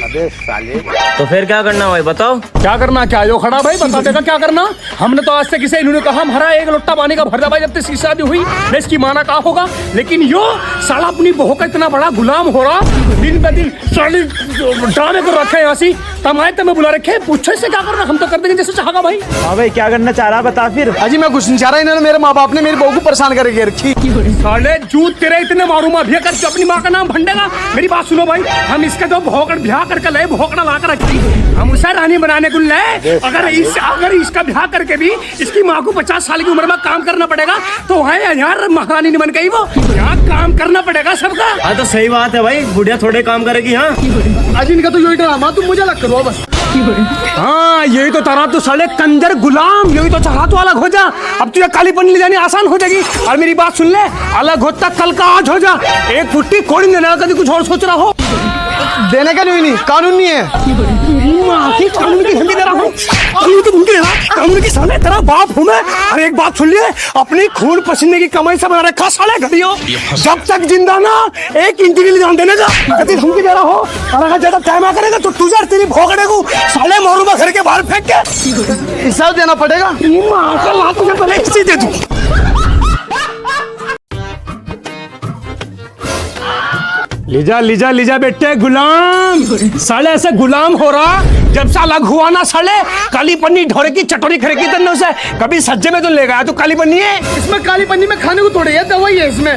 अबे साले। तो फिर क्या करना भाई बताओ। क्या करना, क्या यो खड़ा भाई बता देगा क्या करना। हमने तो आज तक किसे इन्होंने कहा हमारा एक लोटा पानी का भरदा भाई जब तक शादी हुई मैं इसकी माना कहा होगा, लेकिन यो साला अपनी बहू का इतना बड़ा गुलाम हो रहा, दिन ब दिन साली डाले को रखे ऐसी तमाए तमें बुला रखे, पूछो इससे क्या करना, हम तो कर देंगे जैसे चाहेगा भाई। हाँ भाई क्या करना चाह रहा बता फिर। अजी मैं कुछ नहीं चाह रहा, इन्होंने मेरे माँ बाप ने मेरी बहू को परेशान करके रखी। साले जूत तेरे इतने मारूंगा भी कर अपनी माँ का नाम भंडेगा। मेरी बात सुनो भाई, हम इसका जो भोकड़ ब्याह करके लाए, भोकड़ा ला कर रखी, हम उसे रानी बनाने को लाए। अगर इसका ब्याह करके भी इसकी माँ को 50 साल की उम्र में काम करना पड़ेगा तो वहाँ यार महारानी नहीं बन गई, वो यहाँ काम करना पड़ेगा सबका। हाँ तो सही बात है भाई, बुढ़िया थोड़े काम करेगी। हाँ अजी इनका तो यही ड्रामा, तुम मुझे अलग करो बस। हाँ यही तो तारा, तो साले कंजर गुलाम, यही तो चाहा तो अलग हो जा। अब तुझे काली पन्नी ले जानी आसान हो जाएगी। और मेरी बात सुन ले, अलग होता कल का आज हो जा, एक फुट्टी कोड़ी देना, कभी कुछ और सोच रहा हो। देने का नहीं, कानून नहीं है। कानून की धमकी दे रहा हूँ, कानून की साले तेरा बाप हूँ मैं। अरे एक बात सुन लिए, अपनी खून पसीने की कमाई से बना रखा साले घड़ियों, जब तक जिंदा ना 1 इंच भी जान देने का धमकी दे रहा हो। और अगर ज्यादा टाइम आ करेगा तो तुझे तेरी भोगड़े को साले मारूंगा घर के बाहर फेंक के। हिसाब देना पड़ेगा। तुझे पहले इसी दे दूं। लीजा बेटे गुलाम, साले ऐसे गुलाम हो रहा जब से अलग हुआ ना साले, काली पन्नी ढोरे की चटोरी खरीदी तन्ने उसे कभी सज्जे में तो ले गया, तो काली पन्नी है इसमें, काली पन्नी में खाने को थोड़ी है, दवाई है इसमें।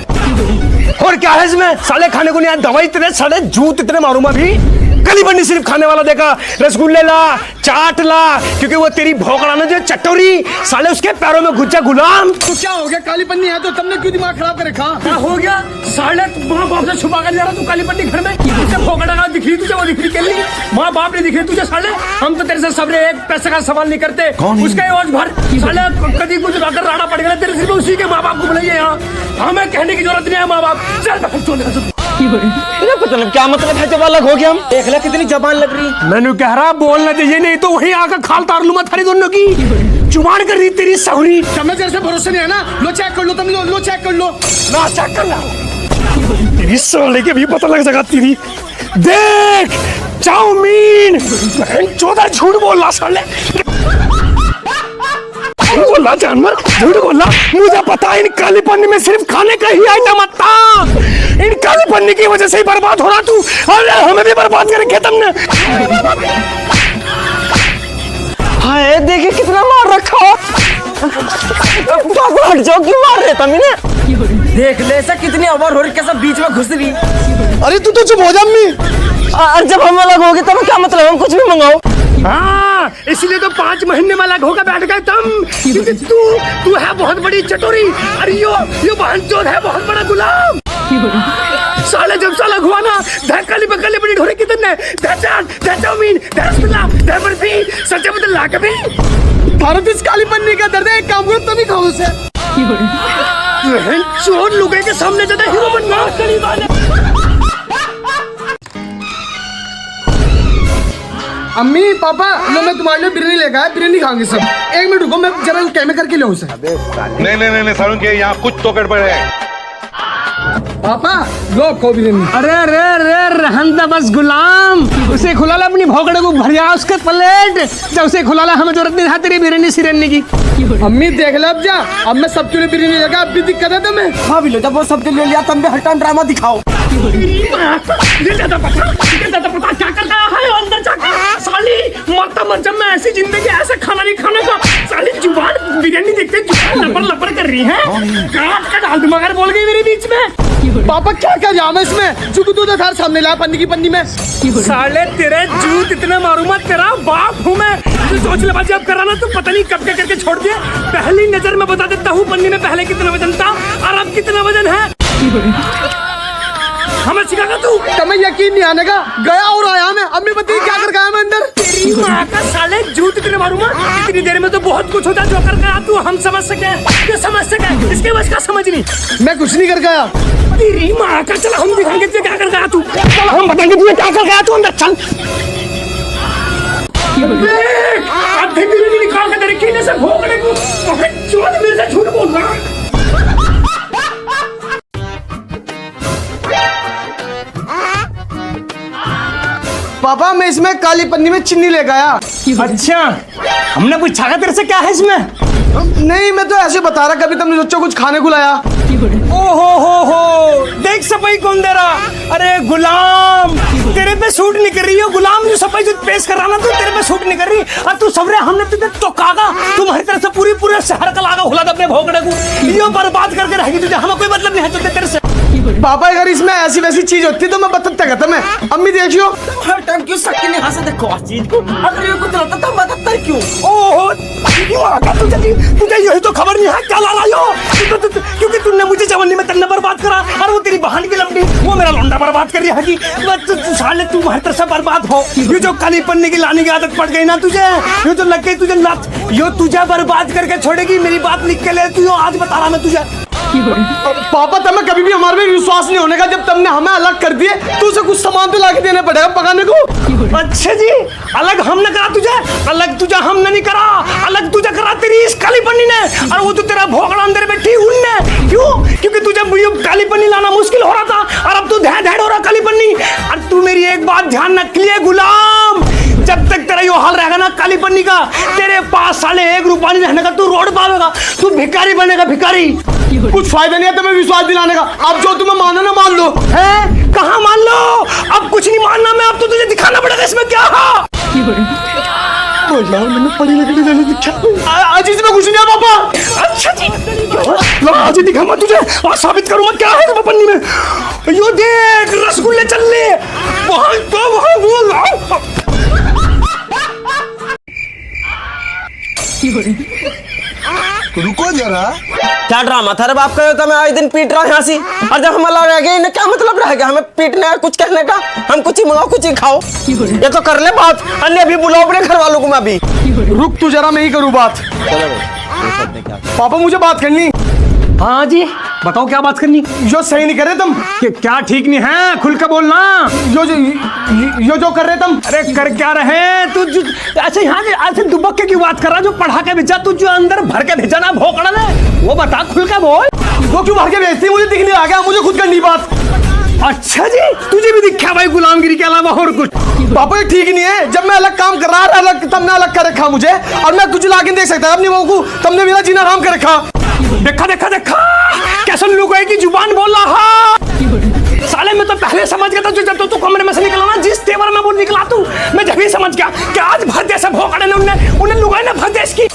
और क्या है इसमें, साले खाने को नहीं है दवाई, तेरे साले जूत इतने मारूंगा भी। काली पन्नी सिर्फ खाने वाला देखा, रसगुल्ले ला, चाट ला, क्योंकि वो तेरी भोकड़ा ना जो चटोरी साले उसके पैरों में घुस जा गुलाम। तो क्या हो गया, काली पन्नी है तो तुमने क्यों दिमाग खराब कर रखा। क्या हो गया साले, माँ बाप से छुपा कर जा रहा तू काली पन्नी घर में, तुझे भोकड़ा का दिखी, तुझे वो दिखी के लिए माँ बाप ने दिखे तुझे साले। हम तो तेरे से सबरे एक पैसे का सवाल नहीं करते, उसका एवज भर साले कभी कुछ अगर राड़ा पड़ गया तेरे सिर्फ उसी के माँ बाप को बुलाइए यहाँ, हमें कहने की जरूरत नहीं है माँ बाप। चल मतलब क्या मतलब है, जब अलग हो गया हम देख ले कितनी जबान लग रही। मैंने कह रहा बोलना चाहिए, नहीं तो वही आकर खाल तार लूंगा थारी दोनों की, जुबान कर रही तेरी सहुरी। तुम्हें जैसे भरोसा नहीं है ना, लो चेक कर लो, तुम लो चेक कर लो, ना चेक कर ला, तेरी साले के भी पता लग जाएगा तेरी। देख चाउमीन, 14 झूठ बोल रहा साले, बोला जानवर, झूठ बोला, मुझे पता है इन काली पन्नी में सिर्फ खाने का ही आइटम आता, इन काली पन्नी की वजह से ही बर्बाद हो रहा तू, और हमें भी बर्बाद करके तुमने। हाँ देखे कितना मार रखा, हट जाओ, क्यों मार रहे तुम इन्हें। देख ले ऐसा कितनी ओवर हो रही, कैसा बीच में घुस रही। अरे तू तो चुप हो जा अम्मी। और जब हम अलग हो गए तब क्या मतलब, हम कुछ भी मंगाओ। हाँ इसलिए तो 5 महीने में अलग होकर बैठ गए तुम, क्योंकि तू है बहुत बड़ी चटोरी, अरे यो बहनचोद है बहुत बड़ा गुलाम। साले जब साला हुआ ना, काली बकली बड़ी ढोरे कितने, चाउमीन, रसगुल्ला, बर्फी, सच्चे बदल ला कभी। भारत इस काली पन्नी का दर्द है, एक काम करो तुम ही खाओ उसे। चोर लुगाई के सामने ज्यादा हीरो बनना करी वाले। अम्मी पापा लो, मैं तुम्हारे लिए बिरयानी लेकर आया, बिरयानी खाएंगे सब। 1 मिनट रुको, मैं जरा कैमे करके ले उसे। नहीं सारुण के यहाँ कुछ तो गड़बड़ है। पापा लो को बिरयानी। अरे रहन दे बस गुलाम, उसे खुला ला अपनी भोगड़े को भरिया उसके प्लेट, जब उसे खुला ला हमें जरूरत नहीं था तेरी बिरयानी सिरनी की। अम्मी देख ले अब जा, अब मैं सबके लिए बिरयानी लेगा, अब भी दिक्कत है तुम्हें। हाँ भी लो, जब वो सबके लिए लिया तुम भी हर टाइम ड्रामा दिखाओ। क्या करता है अंदर जाकर साली, मरता मर, जब मैं ऐसी जिंदगी ऐसे खाना नहीं खाने का, साली जुबान बिरयानी देखते जुबान लपर कर रही है, काट का डाल दूं मगर बोल गई मेरे बीच में। पापा क्या क्या जाम है इसमें, चुप तू तो घर सामने ला पन्नी की पन्नी में। साले तेरे जूत इतने मारूंगा, तेरा बाप हूँ मैं, तू सोच ले बात जब करा ना तो पता नहीं कब क्या करके छोड़ दिया। पहली नजर में बता देता हूँ पन्नी में पहले कितना वजन था और अब कितना वजन है, हमें सिखागा तू। तुम्हें यकीन नहीं आने का, गया और आया मैं, अम्मी बताइए क्या कर गया मैं अंदर। तेरी माँ का साले जूत इतने मारूंगा, इतनी देर में तो बहुत कुछ होता जो कर गया तू, हम समझ सके, ये समझ सके, इसके बस का समझ नहीं। मैं कुछ नहीं कर गया। तेरी माँ का, चल हम दिखाएंगे तुझे क्या कर गया तू, चल हम बताएंगे तुझे क्या कर गया तू, अंदर चल। आधे बिरयानी निकाल के तेरे कीने से भोगने को, मेरे से झूठ बोल रहा। पापा मैं इसमें काली पन्नी में चीनी लेकर आया। अच्छा, हमने पूछा था तेरे से क्या है इसमें? नहीं मैं तो ऐसे बता रहा, कभी तुमने बच्चों कुछ खाने को लाया। ओहो हो, देख सफाई कौन दे रहा? अरे गुलाम, तेरे पे सूट नहीं कर रही है गुलाम, जो सफाई जो पेश कर रहा ना, तू तेरे पे सूट नहीं कर रही। और तू सबरे हमने तुझे चौकागा, तुम्हारी तरफ से पूरे शहर का लागा हुला अपने भोगड़े को, यो बर्बाद करके रहेगी तुझे, हमें कोई मतलब नहीं है तेरे से। पापा अगर इसमें ऐसी वैसी चीज होती तो मैं बता कहता मैं। अम्मी देखियो हर टाइम क्यों सबके निगाह से देखो उस चीज को, अगर ये कुछ रहता तो बदतर क्यों? ओहो, तुझे यही तो खबर नहीं है क्या ला रहा हो? क्योंकि तुमने मुझे जवानी में तन्ने बर्बाद करा, और वो तेरी बहन की लंबी वो मेरा लौंडा बर्बाद कर रही है कि साले तू हर तरह से बर्बाद हो। ये जो काली पन्नी की लाने की आदत पड़ गई ना तुझे, ये तो लग गई तुझे लत, यो तुझे बर्बाद करके छोड़ेगी। मेरी बात लिख के ले, तू आज बता रहा मैं तुझे। पापा तुम्हें कभी भी हमारे में विश्वास नहीं होने का, जब तुमने हमें अलग कर दिए तो उसे कुछ सामान तो लाके देना पड़ेगा पकाने को। अच्छा जी, अलग हमने करा तुझे, अलग तुझे हमने नहीं करा, अलग तुझे करा तेरी इस काली पन्नी ने, और वो तो तेरा भोगड़ा अंदर बैठी उनने। क्यों? क्योंकि तुझे काली पन्नी लाना मुश्किल हो रहा था, और अब तू धेड़ हो रहा काली पन्नी। और तू मेरी एक बात ध्यान रख लिए गुलाम, जब तक तेरा यो हाल रहेगा ना काली पन्नी का, तेरे पास साले 1 रुपया नहीं रहने का, तू रोड पावेगा, तू भिखारी बनेगा भिखारी। कुछ फायदा नहीं है तुम्हें विश्वास दिलाने का, अब जो तुम्हें मानो ना मान लो। है कहाँ मान लो? अब कुछ नहीं मानना मैं, अब तो तुझे दिखाना पड़ेगा इसमें क्या है। तो यार मैंने पड़ी लगने देने दिखा, आज इसमें कुछ नहीं है पापा। अच्छा जी, आज दिखा मैं तुझे और साबित करूँ मैं क्या है तुम्हें पन्नी में। यो देख रसगुल्ले चल ले, वहाँ तो वहाँ वो लाओ। रुको जरा, क्या ड्रामा था रे बाप का, तो मैं आए दिन पीट रहा हूँ यहाँ से, और जब हम अलग रह गए इन्हें क्या मतलब रहेगा हमें पीटने का, कुछ कहने का? हम कुछ ही मंगाओ कुछ ही खाओ, ये तो कर ले बात। अन्य अभी बुलाओ अपने घर वालों को। मैं अभी रुक तू जरा, मैं ही करूँ बात। पापा मुझे बात करनी। हाँ जी बताओ क्या बात करनी? जो सही नहीं कर रहे तुम। क्या ठीक नहीं है? खुल के बोलना। यो जो कर रहे तुम। अरे कर क्या रहे तू? अच्छा यहाँ ऐसे दुबक्के की बात कर रहा, जो पढ़ा के भेजा तू, जो अंदर भर के भेजा ना भोकड़ा ने, वो बता खुल के बोल। वो क्यों भर के भेजती? मुझे दिखने आ गया, मुझे खुद करनी बात। अच्छा जी, तुझे भी दिखा भाई गुलामगिरी के अलावा और कुछ? पापा ये ठीक नहीं है, जब मैं अलग काम कर रहा था, अलग तुमने अलग कर रखा मुझे, और मैं कुछ लाके देख सकता अपनी बहू को, तुमने मेरा जीना हराम कर रखा। देखा देखा देखा कैसे लोगों की जुबान बोल रहा। साले मैं तो पहले समझ गया था, जो जब तू कमरे में से निकला ना, जिस तेवर में वो निकला तू, मैं जब ही समझ गया कि आज भर जैसे भोकड़े ने उन्हें लुगाई ना भर देश की।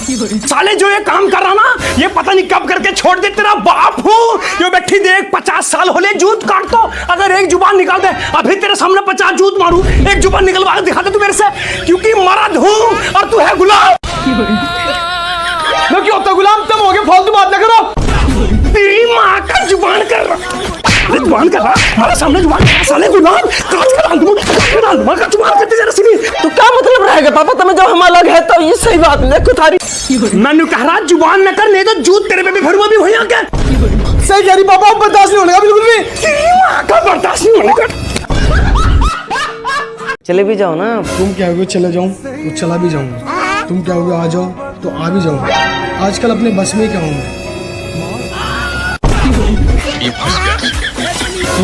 साले जो ये काम कर रहा ना, ये पता नहीं कब करके छोड़ दे। तेरा बाप हूँ ये बैठी देख, 50 साल होले जूत काट तो, अगर एक जुबान निकाल दे, अभी तेरे सामने 50 जूत मारू, एक जुबान निकलवा के दिखा दे तू मेरे से, क्योंकि मर्द हूँ और तू है गुलाम। मैं क्यों होता गुलाम? तुम हो गए, फालतू बात ना करो। तेरी माँ का जुबान कर रहा, जुबान कर रहा हमारे सामने, जुबान कर रहा साले गुलाम, काट कर डाल दूंगा, जुबान करते जरा सुनी। तो क्या मतलब रहेगा पापा तुम्हें, जब हम अलग है तो ये सही बात नहीं है थारी। मैंने कह रहा जुबान न कर, नहीं तो जूत तेरे पे भी भरूंगा भी भैया क्या। सही कह रही पापा, बर्दाश्त नहीं होने का बिल्कुल भी। तेरी माँ का बर्दाश्त नहीं होने का। चले भी जाओ ना। तुम क्या होगे चले जाऊं तो चला भी जाऊंगा, तुम क्या होगे आ जाओ तो आ भी जाऊंगा, आजकल अपने बस में क्या हूं मैं।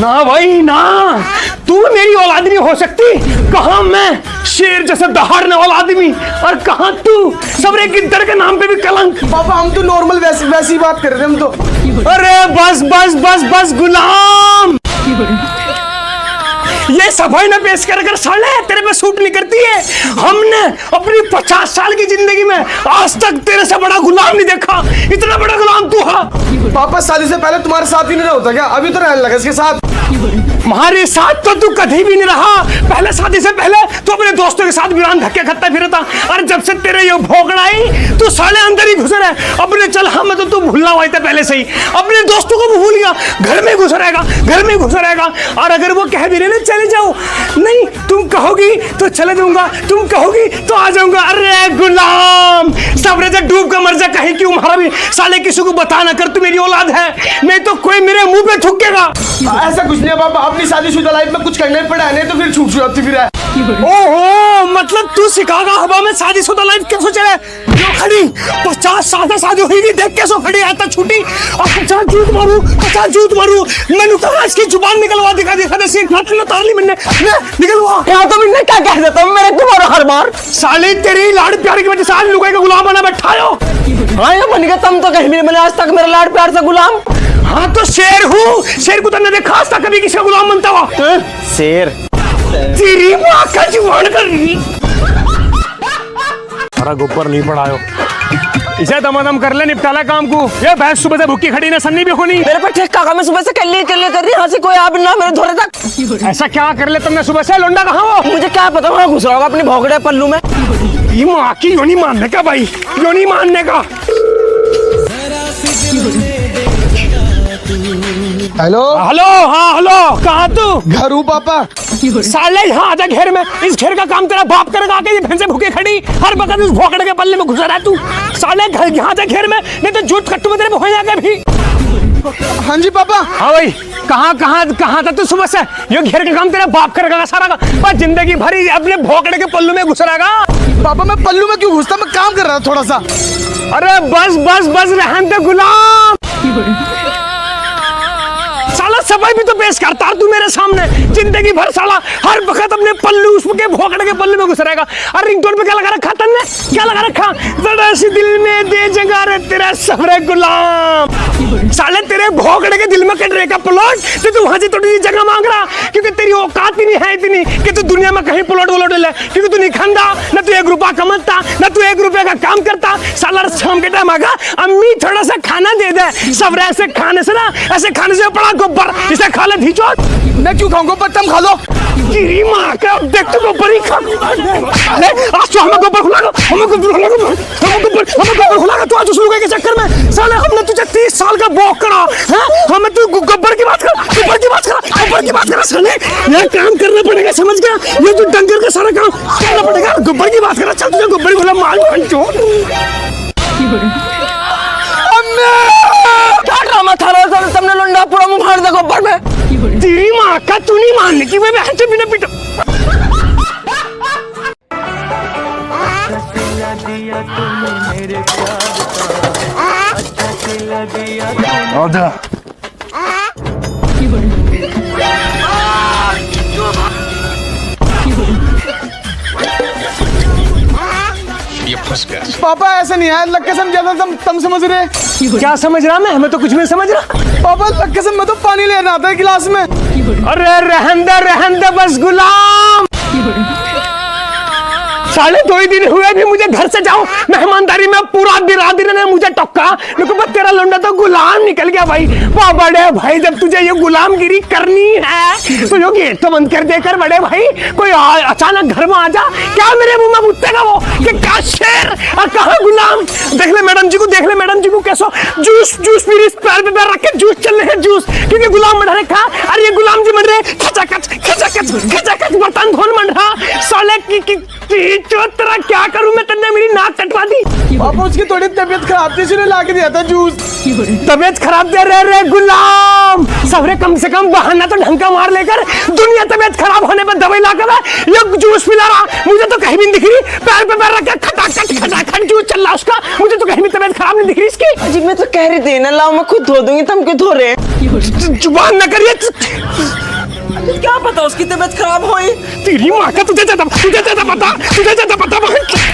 ना भाई ना, तू मेरी औलाद नहीं हो सकती। कहाँ मैं शेर जैसे दहाड़ने वाला आदमी, और कहाँ तू सबरे गिद्दड़ के नाम पे भी कलंक। पापा हम तो नॉर्मल वैसी बात कर रहे थे हम तो। अरे बस बस बस बस गुलाम, ये सफाई ना पेश कर साले तेरे पे सूट नहीं करती है। हमने अपनी 50 साल की जिंदगी में आज तक तेरे से बड़ा गुलाम नहीं देखा, इतना बड़ा गुलाम तू है। पापा शादी से पहले तुम्हारे साथ ही नहीं होता क्या? अभी तो रहने लगा इसके साथ। हमारे साथ तो तू कभी भी नहीं रहा। पहले शादी से पहले तू अपने दोस्तों के साथ बिरान धक्के खत्ता फिरता, और जब से तेरे ये भोगड़ाई तू साले अंदर ही घुसे रहे। अपने चल हाँ मैं तो तू भूलना हुआ था पहले से ही, अपने दोस्तों को भी भूल गया, घर में घुस रहेगा, घर में घुस रहेगा। और अगर वो कह भी रहे ना चले जाओ, नहीं तुम कहोगी तो चले जाऊंगा, तुम कहोगी तो आ जाऊंगा। अरे गुलाम सबरे से डूब कर मर जा, कहीं क्यों मारा भी साले, किसी को बता ना कर तू मेरी औलाद है, नहीं तो कोई मेरे मुंह पे थूकेगा। ऐसा कुछ नहीं है पापा, अपनी शादीशुदा लाइफ में कुछ करना ही पड़ा है, नहीं तो फिर छूट जाती फिर है। ओहो, मतलब तू सिखागा हवा में शादीशुदा लाइफ कैसे चले? जो खड़ी 50 साल से शादी हुई, देख कैसे खड़ी आता छुट्टी और 50 जूत मारू। मैंने कहा इसकी जुबान निकलवा दिखा तारली मैंने निकलवा। यहाँ तो मैंने क्या कह देता हूँ मेरे तुम्हारा हर बार साली तेरी लाड़ प्यार की वजह से आज लुगाई का गुलाम बना बैठा हो। हाँ ये बन गया, तुम तो कहीं भी नहीं बने आज तक मेरे लाड़ प्यार से गुलाम। हाँ तो शेर हूँ, शेर को तो न देखा आज तक कभी किसी का गुलाम बनता हुआ। शेर तेरी माँ का जुबान कर रही। सारा गोबर नहीं पड़ायो, इसे दमादम कर ले, निपटाला काम को। ये भैंस सुबह से भूखी खड़ी ना, सन्नी भी खूनी। मेरे पे ठेका का मैं सुबह से कल्ली कर रही, यहाँ से कोई आप ना मेरे धोरे तक। ऐसा क्या कर ले तुमने सुबह से? लोंडा कहाँ हो? मुझे क्या पता, वहाँ घुस रहा होगा अपने भोगड़े पल्लू में। ये माँ की योनी मानने का भाई, योनी मानने का। हेलो हेलो, हाँ हेलो, कहाँ तू? घर हूँ पापा। साले यहाँ आजा घेर में, इस घेर का काम तेरा बाप करेगा। आके ये भैंसे भूखे खड़ी हर वक्त इस भोकड़े के पल्ले में घुसा रहा है तू। साले घर यहाँ आजा घेर में, नहीं तो जूट कट्टू में तेरे हो जाएगा भी। हाँ जी पापा। हाँ भाई, कहाँ था तू सुबह से? ये घेर का काम तेरा बाप करेगा सारा का, पर जिंदगी भरी अपने भोकड़े के पल्लू में घुस रहेगा। पापा मैं पल्लू में क्यों घुसता, मैं काम कर रहा था थोड़ा सा। अरे बस रहन दे गुलाम। साला सफाई भी तो पेश करता तू मेरे सामने, जिंदगी भर साला हर वक्त अपने पल्लू उसके भोकड़े के पल्लू में घुस रहेगा। और रिंगटोन पे क्या लगा रखा तन्ने? क्या लगा रखा? जरा सी दिल में दे जगह रे तेरा सफरे गुलाम। साले तेरे भोकड़े के दिल में कटरे का प्लॉट, तो तू वहां से थोड़ी जगह मांग रहा, क्योंकि तेरी औकात ही नहीं है इतनी कि तू दुनिया में कहीं प्लॉट ले, क्योंकि तू नहीं खानदा, न तू 1 रुपया कमाता, न तू 1 रुपये का काम करता। साला शाम के टाइम आगा, अम्मी थोड़ा सा खाना दे दे। सफरे ऐसे खाने से ना, ऐसे खाने से बड़ा गोबर, इसे खा ले धीचोट। मैं क्यों खाऊंगा, पर तुम खा लो। तेरी माँ का देख तू गोबर ही खा। अरे आज तो हमें गोबर खुलागा, हमें गोबर खुलागा तू आज उस लुगाई के चक्कर में। साले हमने तुझे 30 साल का बॉक करा है, हमें तू गोबर की बात कर साले। यह काम करना पड़ेगा, समझ गया? ये तू डंगर का सारा काम करना पड़ेगा। गोबर की बात कर, चल तुझे गोबर ही खुला माल क्या ड्रामा था रहा तुमने? लोंडा पूरा मुंह फाड़ दे गोबर में। तेरी माँ का तू नहीं मानने की, मैं बहन से बिना पीटा। आजा। पापा ऐसा नहीं है, अल्लाह कसम ज्यादा तुम समझ रहे। क्या समझ रहा मैं? हमें तो कुछ नहीं समझ रहा। पापा अल्लाह कसम मैं तो पानी ले रहा था गिलास में। अरे रहन दे बस गुलाम। साले 2 ही दिन हुए भी मुझे घर से जाओ मेहमानदारी में, पूरा बिरादरी ने मुझे टक्का, लेकिन बस तेरा लोंडा तो गुलाम निकल गया भाई। वाह बड़े भाई, जब तुझे ये गुलामगिरी करनी है तो जो गेट तो बंद कर देकर बड़े भाई कोई अचानक घर में आ जा। क्या मेरे मुंह में मुत्तेगा वो कि क्या शेर और कहाँ गुलाम? देख ले मैडम जी को कैसो जूस पी रही, पैर पे पैर रख के जूस चल रहे हैं जूस, क्योंकि गुलाम बन रखा। अरे ये गुलाम जी बन रहे खचाखच बर्तन धोन बन रहा। साले की तेरा क्या करूं मैं? तन्ने मेरी नाक कटवा दी। पापा उसकी थोड़ी तबीयत खराब थी, इसलिए ला के दिया था जूस। तबीयत खराब दे रहे गुलाम। सवरे कम से कम बहाना तो ढंग का मार लेकर, दुनिया तबीयत खराब होने पर दवाई लाकर ये जूस पिला रहा। मुझे तो कहीं भी नहीं दिख रही, पैर पे पैर रख के खटाखट जूस चल रहा उसका। मुझे तो कहीं भी तबीयत खराब नहीं दिख रही इसकी। अजी मैं तो कह रही थी ना, लाओ मैं खुद धो दूंगी, तुम क्यों धो रहे? जुबान न करिए। क्या पता उसकी तबीयत खराब होई। तेरी माँ का तुझे ज्यादा पता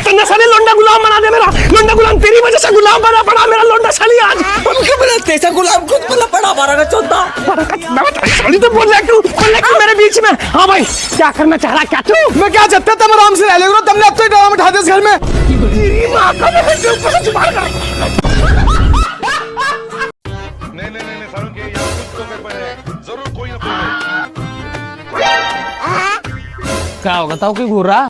तन्ने साले लोंडा गुलाम बना दे मेरा। लोंडा गुलाम तेरी वजह से गुलाम बना पड़ा मेरा लोंडा साली आज। क्यों बनाते ऐसा गुलाम खुद बोला पड़ा बारह का चौथा। साली तो बोल रहा क्यों मेरे बीच में? हाँ भाई क्या करना चाह रहा? क्या तू? मैं क्या चाहता था, आराम से रह ले, तुमने अब तो ड्रामा उठा दिया इस घर में। तेरी माँ का नहीं सारुण के यहाँ कुछ तो गड़बड़ है, जरूर कोई ना कोई। क्या होगा ताऊ की घूर रहा?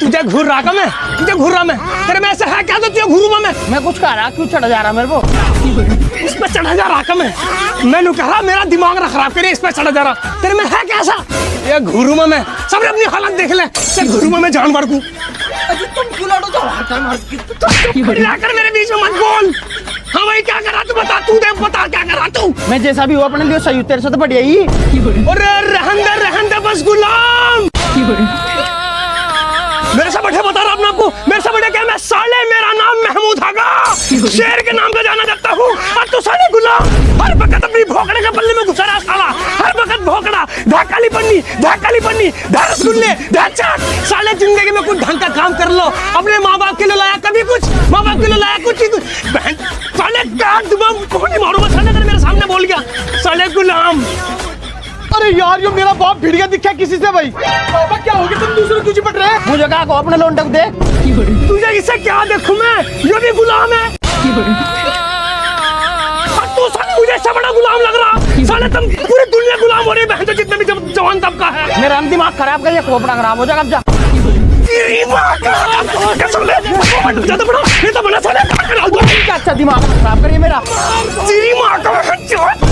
तुझे घूर रहा का मैं? तुझे घूर रहा मैं? तेरे में ऐसा है क्या तो तुझे घूरूंगा मैं कुछ कह रहा, क्यों चढ़ा जा रहा मेरे को? इस पे चढ़ा जा रहा का मैंने कहा मेरा दिमाग ना खराब करे, इस पे चढ़ा जा रहा। तेरे में है कैसा? ये घूरूंगा मैं, सब अपनी हालत देख ले। घूरूंगा मैं जानवर को। तुम क्यों लड़ो? तो मेरे बीच में मत बोल। हाँ भाई क्या करा तू, बता तू दे, बता क्या करा तू। मैं जैसा भी हूँ अपने लिए सही हूँ, तेरे से तो बढ़िया ही। अरे रहन दे बस गुलाम। मेरे से बढ़िया बता रहा हूँ आपको, मेरे से बढ़िया क्या, मैं साले, मेरा नाम महमूद आगा, शेर के नाम पे जाना जाता हूँ, और तू साले गुलाम हर वक्त अपनी भोकड़े के पल्ले में घुसा रहा साला, हर वक्त भोकड़ा, धाकाली पन्नी, रसगुल्ले, चाट। साले जिंदगी में कुछ ढंग का काम कर लो, अपने माँ बाप के लिए लाया कभी कुछ, माँ बाप के लिए लाया कुछ ही कुछ। बहन साले काट दूंगा, कौन ही मारूंगा साले, अगर मेरे सामने बोल गया साले गुलाम। अरे यार ये मेरा बाप भिड़ गया दिखा किसी से भाई। बाबा क्या हो गया, तुम दूसरे तुझे पट रहे हैं? मुझे कहा को अपने लोंडे को देख। तुझे इससे क्या देखूं मैं, ये भी गुलाम है। और तू साले मुझे इससे बड़ा गुलाम लग रहा, साले तुम पूरी दुनिया गुलाम हो रही है, बहन तो जितने भी जवान तबका है। मेरा दिमाग खराब कर, खोपड़ा खराब हो जाएगा। अब जा तेरी माँ का साले, ज्यादा बड़ा ये तो बड़ा साले, अच्छा दिमाग खराब करिए मेरा। तेरी माँ का